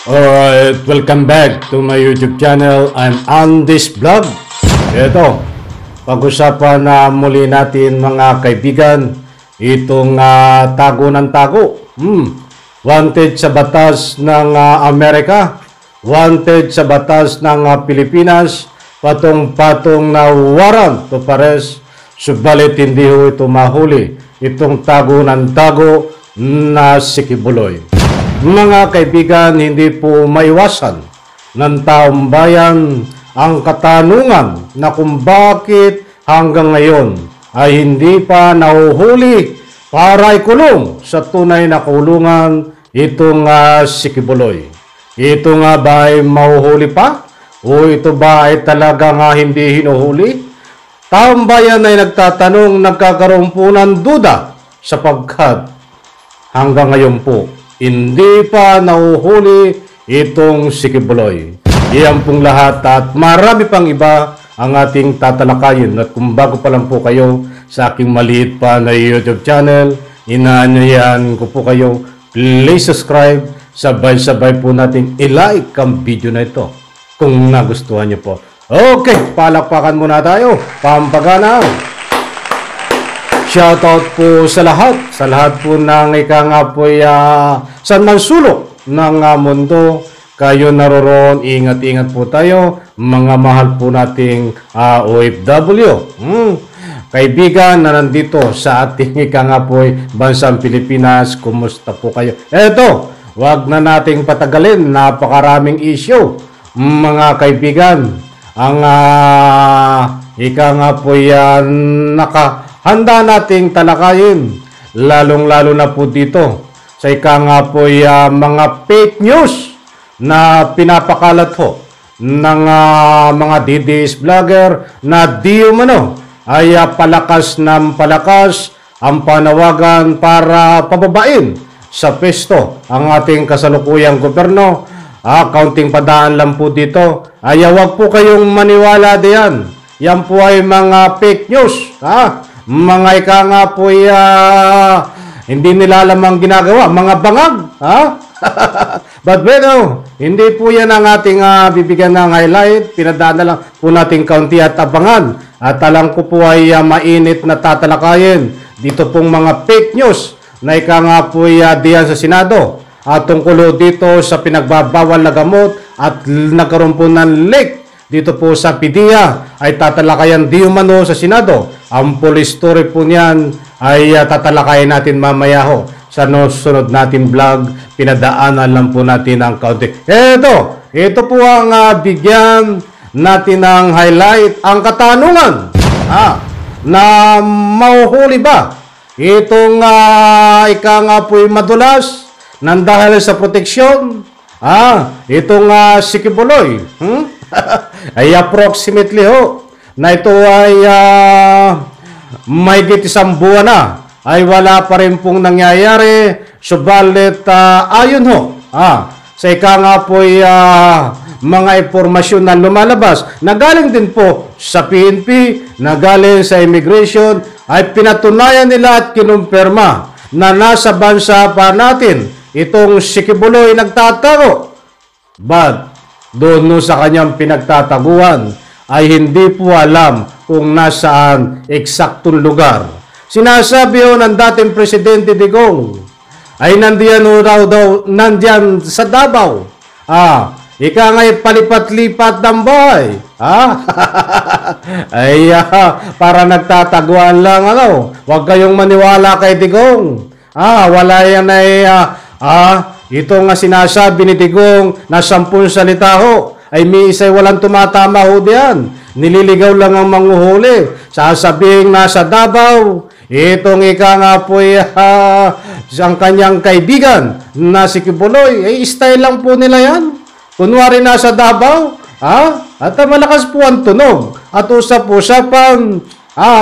Alright, welcome back to my YouTube channel. I'm on this vlog. Ito, pag-usapan na muli natin mga kaibigan, itong tago ng tago. Wanted sa batas ng Amerika, wanted sa batas ng Pilipinas, patong-patong na warrant to arrest, subalit hindi ho ito mahuli. Itong tago ng tago na si Kibuloy. Mga kaibigan, hindi po maiwasan ng taong bayan ang katanungan na kung bakit hanggang ngayon ay hindi pa nahuhuli para ikulong sa tunay na kulungan itong si Kibuloy. Ito nga ba ay mahuhuli pa? O ito ba ay talaga nga hindi hinuhuli? Taong bayan ay nagtatanong, nagkakaroon po ng duda sapagkat hanggang ngayon po hindi pa nahuhuli itong si Kibuloy. Iyan pong lahat at marami pang iba ang ating tatalakayin. At kung bago pa lang po kayo sa aking maliit pa na YouTube channel, inaanyayan ko po kayo, please subscribe. Sabay-sabay po natin i-like ang video na ito kung nagustuhan niyo po. Okay, palakpakan muna tayo. Pampagana. Shoutout po sa lahat po ng ika nga po saan man sulok ng mundo. Kayo naroroon, ingat-ingat po tayo, mga mahal po nating OFW. Kaibigan na nandito sa ating ika nga po bansang Pilipinas, kumusta po kayo? Eto, wag na nating patagalin, napakaraming issue, mga kaibigan. Ang ika nga po handa nating talakayin, lalong-lalo na po dito sa ika nga po mga fake news na pinapakalat ho ng mga DDS vlogger na di umano ay palakas ng palakas ang panawagan para pababain sa pesto ang ating kasalukuyang gobyerno. Kaunting padaan lang po dito, ay wag po kayong maniwala diyan. Yan po ay mga fake news. Mga ika nga po hindi nila alam ang ginagawa, mga bangag. But bueno, hindi po yan ang ating bibigyan ng highlight. Pinadaan na lang po natin kaunti at abangan. At alam ko po ay mainit na tatalakayin dito pong mga fake news na ika nga po diyan sa Senado. At tungkol dito sa pinagbabawal na gamot at nagkaroon po ng leak dito po sa PDEA ay tatalakayan di umano sa Senado. Ang police story po niyan ay tatalakayan natin mamaya ho sa sunod natin vlog. Pinadaanan lang po natin ang kaunti. Ito po ang bigyan natin ng highlight. Ang katanungan na mahuhuli ba itong ika nga po'y madulas nang dahil sa proteksyon itong si Kibuloy. Ay approximately ho na ito ay mahigit isang buwan na ay wala pa rin pong nangyayari. Subalit ayon ho sa ika nga po mga impormasyon na lumalabas na galing din po sa PNP, na galing sa immigration, ay pinatunayan nila at kinumpirma na nasa bansa pa natin itong si Kibuloy nagtatago. But doon sa kanyang pinagtataguan ay hindi po alam kung nasaan eksaktong lugar. Sinasabi ho ng dating Presidente Digong ay nandiyan sa Davao. Ika nga'y palipat-lipat ng bahay. Para nagtataguan lang. Huwag kayong maniwala kay Digong. Wala yan ay ito nga sinasabi ni Digong na 10 salita ho ay may isa'y walang tumatama ho diyan. Nililigaw lang ang manguhuli. Sasabihin nasa Davao, itong ika nga po ang kanyang kaibigan na si Kibuloy, style lang po nila yan. Kunwari nasa Davao, at malakas po ang tunog at usap-usapan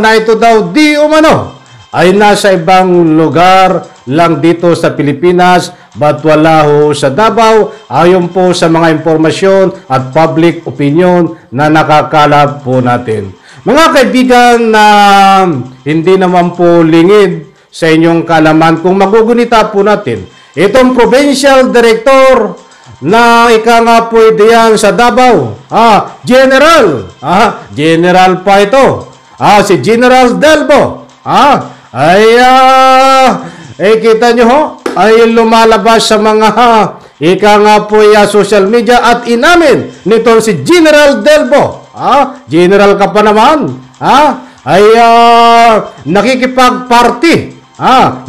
na ito daw di umano ay nasa ibang lugar lang dito sa Pilipinas, but wala ho sa Davao, ayon po sa mga impormasyon at public opinion na nakakalap po natin. Mga kaibigan na hindi naman po lingid sa inyong kalaman, kung magugunita po natin, itong Provincial Director na ika nga po diyan sa Davao. General. General pa ito. Si General Delbo. Kita nyo ho, ay lumalabas sa mga ika nga po social media at inamin nito si General Delbo. General ka pa naman. Nakikipag-party.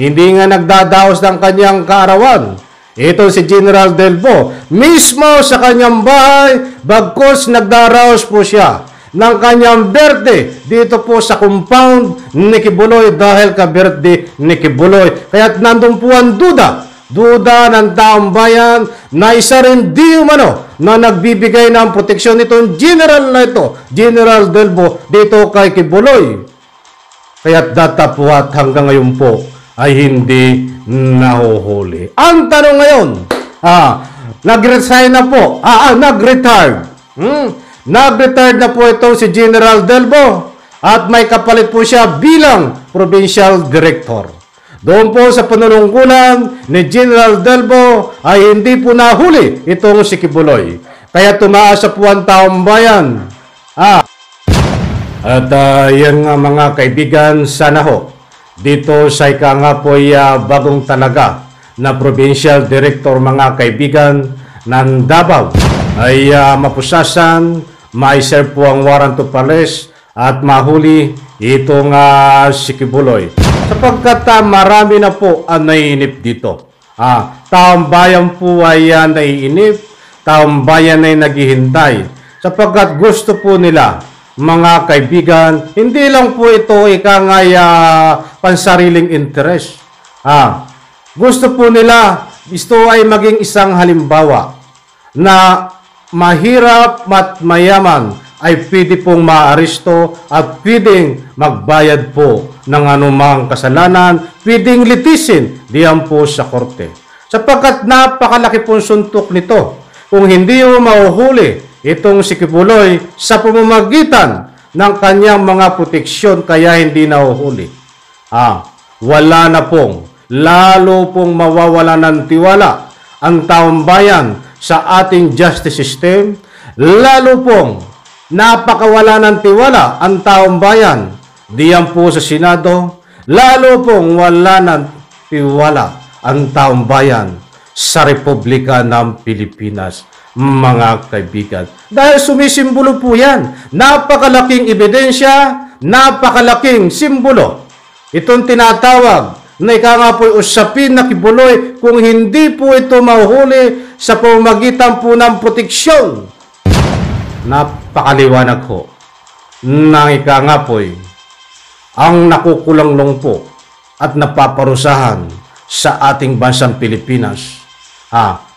Hindi nga nagdadaos ng kanyang kaarawan. Ito si General Delbo, mismo sa kanyang bahay, bagkus nagdaraos po siya ng kanyang birthday dito po sa compound ni Kibuloy dahil ka-birthday ni Kibuloy. Kaya't nandun po ang duda ng taong bayan na isa rin di umano na nagbibigay ng proteksyon nitong general na ito, General Delbo, dito kay Kibuloy. Kaya't datapuat hanggang ngayon po ay hindi nahuhuli. Ang tanong ngayon, nag-resign na po, nag-retired. Nag-retired na po itong si General Delbo at may kapalit po siya bilang Provincial Director. Doon po sa panunungkulan ni General Delbo ay hindi po nahuli itong si Kibuloy. Kaya tumaasa po ang taong bayan. At yan nga mga kaibigan, sana ho, dito sa ika nga po bagong talaga na Provincial Director mga kaibigan ng Davao ay mapusasan, maiserve po ang warrant of arrest at mahuli itong si Kibuloy. Sapagkat marami na po ang naiinip dito. Taong bayan po ay naiinip, taong bayan ay naghihintay. Sapagkat gusto po nila mga kaibigan, hindi lang po ito pansariling interest. Gusto po nila, ito ay maging isang halimbawa na mahirap at mayaman ay pwede pong maaresto at pwedeng magbayad po ng anumang kasalanan, pwedeng litisin diyan po sa korte. Sapagkat napakalaki pong suntok nito. Kung hindi mo mahuhuli itong si Kibuloy sa pamamagitan ng kanyang mga proteksyon kaya hindi nahuhuli. Wala na pong, lalo pong mawawala ng tiwala ang taong bayan sa ating justice system, lalo pong napakawala ng tiwala ang taong bayan diyan po sa Senado, lalo pong wala ng tiwala ang taong bayan sa Republika ng Pilipinas. Mga kaibigan, dahil sumisimbolo po yan, napakalaking ebidensya, napakalaking simbolo. Itong tinatawag na ika nga po usapin na Kibuloy kung hindi po ito mahuhuli sa pamamagitan po ng proteksyon. Napakaliwanag ho na ika nga po ang nakukulang lang po at napaparusahan sa ating bansang Pilipinas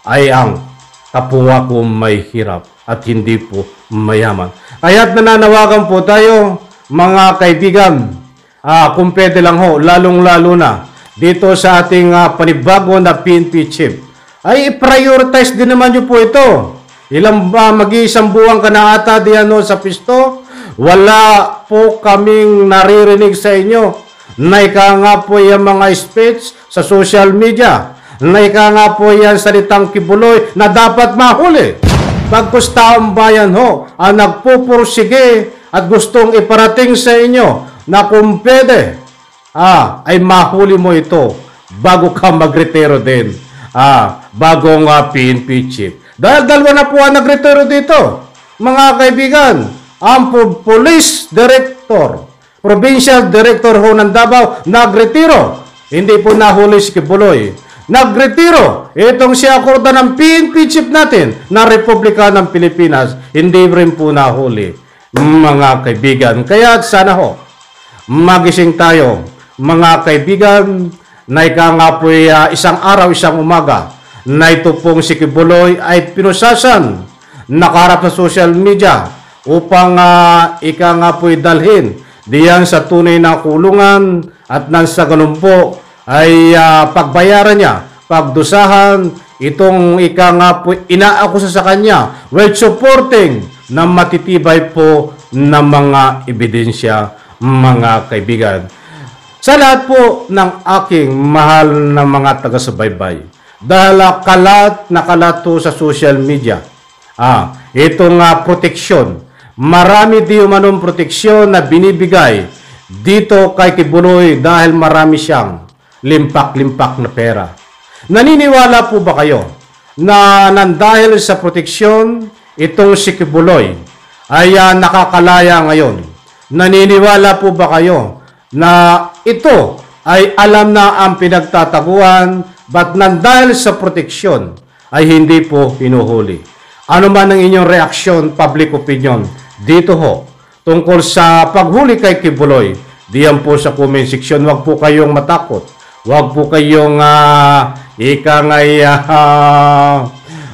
ay ang kapwa ko may hirap at hindi po mayaman. Kaya't nananawagan po tayo mga kaibigan, kung pwede lang ho, lalong-lalo na dito sa ating panibago na PNP chief, ay prioritize din naman nyo po ito. Mag-iisang buwan ka na ata diyan sa pisto, wala po kaming naririnig sa inyo na ika nga po yung mga speech sa social media, na ika nga po yan salitang Kibuloy na dapat mahuli. Pagkus taong bayan ho ang nagpupursige at gustong iparating sa inyo na kung pwede ay mahuli mo ito bago ka magretiro din. Bagong PNP chief. Dahil dalawa na po ang nagretiro dito. Mga kaibigan, ang Police Director, Provincial Director ho ng Davao, nagretiro. Hindi po nahuli si Kibuloy. Nagretiro itong si akorda ng PNP chief natin na Republika ng Pilipinas, hindi rin po nahuli mga kaibigan. Kaya sana ho magising tayo mga kaibigan na ika nga po isang araw, isang umaga na ito pong si Kibuloy ay pinusasan, nakaharap sa social media upang ika nga po dalhin diyan sa tunay na kulungan at nang sa ganun po ay pagbayaran niya, pagdusahan itong ika nga po inaakusa sa kanya with supporting na matitibay po na mga ebidensya mga kaibigan. Sa lahat po ng aking mahal na mga taga-subaybay, dahil kalat na kalat to sa social media. Itong proteksyon. Marami di umanong proteksyon na binibigay dito kay Kibuloy dahil marami siyang limpak-limpak na pera. Naniniwala po ba kayo na nandahil sa proteksyon, itong si Kibuloy ay nakakalaya ngayon? Naniniwala po ba kayo na ito ay alam na ang pinagtataguan, but nandahil sa proteksyon ay hindi po hinuhuli? Ano man ang inyong reaksyon, public opinion, dito ho, tungkol sa paghuli kay Kibuloy, diyan po sa comment section. Huwag po kayong matakot. Huwag po kayong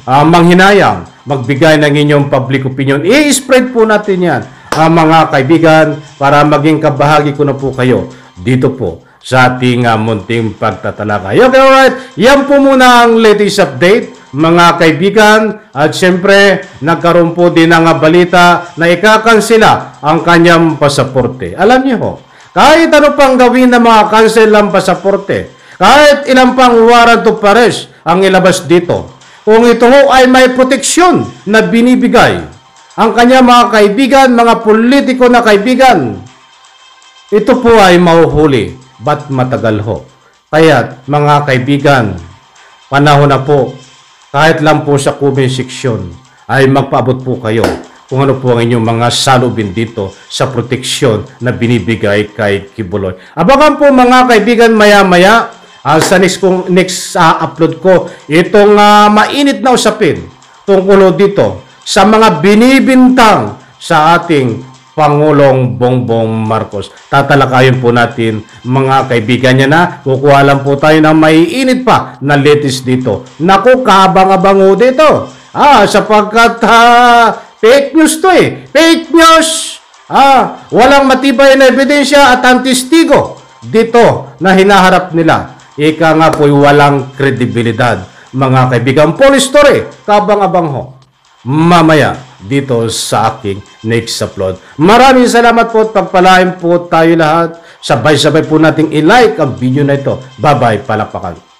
manghinayang, magbigay ng inyong public opinion. I-spread po natin yan, mga kaibigan, para maging kabahagi ko na po kayo dito po sa ating munting pagtatalakay. Okay, alright. Yan po muna ang latest update, mga kaibigan. At syempre, nagkaroon po din ng balita na ikakansela ang kanyang pasaporte. Alam niyo ho, kahit ano pang gawin ng mga cancel ng pasaporte, kahit ilang pang warrant of arrest ang ilabas dito, kung ito ho ay may proteksyon na binibigay ang kanyang mga kaibigan, mga politiko na kaibigan, ito po ay mahuhuli. Ba't matagal ho? Kaya mga kaibigan, panahon na po, kahit lang po sa comment section, ay magpaabot po kayo kung ano po ang inyong mga salubin dito sa proteksyon na binibigay kay Kibuloy. Abangan po mga kaibigan maya-maya sa next upload ko itong mainit na usapin tungkol dito sa mga binibintang sa ating Pangulong Bongbong Marcos. Tatalakayin po natin mga kaibigan niya na kukuha lang po tayo ng maiinit pa na latest dito. Naku, kabang-abango dito. Sapagkat fake news to eh. Fake news! Walang matibay na ebidensya at ang testigo dito na hinaharap nila. Ika nga po'y walang kredibilidad. Mga kaibigan, police story, kabang-abang ho. Mamaya dito sa aking next upload. Maraming salamat po at pagpalain po tayo lahat. Sabay-sabay po nating i-like ang video na ito. Bye-bye, palakpakan.